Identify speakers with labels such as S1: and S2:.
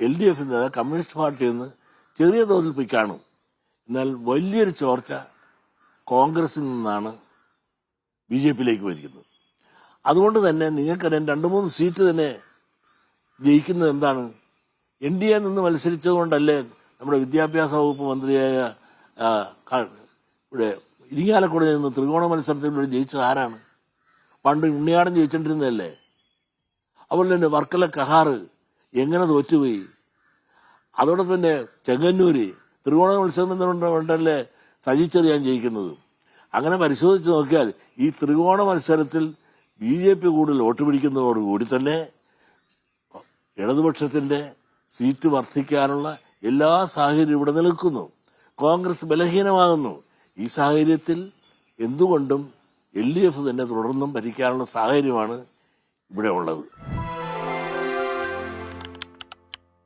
S1: LDF communist പാർട്ടിയിൽ നിന്ന് ചെറിയ തോതിൽ പോയി കാണും. എന്നാൽ വലിയൊരു ചോർച്ച കോൺഗ്രസിൽ നിന്നാണ് BJPയിലേക്ക് വരിക്കുന്നത്. അതുകൊണ്ട് തന്നെ നിങ്ങൾക്കറിയാം 2-3 സീറ്റ് തന്നെ ജയിക്കുന്നത് എന്താണ്? NDA നിന്ന് മത്സരിച്ചതുകൊണ്ടല്ലേ നമ്മുടെ വിദ്യാഭ്യാസ വകുപ്പ് മന്ത്രിയായ ഇവിടെ ഇരിങ്ങാലക്കുടയിൽ നിന്ന് ത്രികോണ മത്സരത്തിൽ ജയിച്ചത് ആരാണ്? പണ്ട് ഉണ്ണിയാടൻ ജയിച്ചിട്ടിരുന്നതല്ലേ. അതുപോലെ തന്നെ വർക്കല കഹാറ് എങ്ങനെ തോറ്റുപോയി? അതോടൊപ്പം തന്നെ ചെങ്ങന്നൂര് ത്രികോണ മത്സരം എന്നുകൊണ്ടല്ലേ സജി ചെറിയാൻ ജയിക്കുന്നത്. അങ്ങനെ പരിശോധിച്ച് നോക്കിയാൽ ഈ ത്രികോണ മത്സരത്തിൽ BJP കൂടുതൽ വോട്ട് പിടിക്കുന്നതോടുകൂടി തന്നെ ഇടതുപക്ഷത്തിന്റെ സീറ്റ് വർദ്ധിക്കാനുള്ള എല്ലാ സാഹചര്യവും ഇവിടെ നിലനിൽക്കുന്നു. കോൺഗ്രസ് ബലഹീനമാകുന്നു. ഈ സാഹചര്യത്തിൽ എന്തുകൊണ്ടും LDF തന്നെ തുടർന്നും ഭരിക്കാനുള്ള സാഹചര്യമാണ് ഇവിടെ ഉള്ളത്.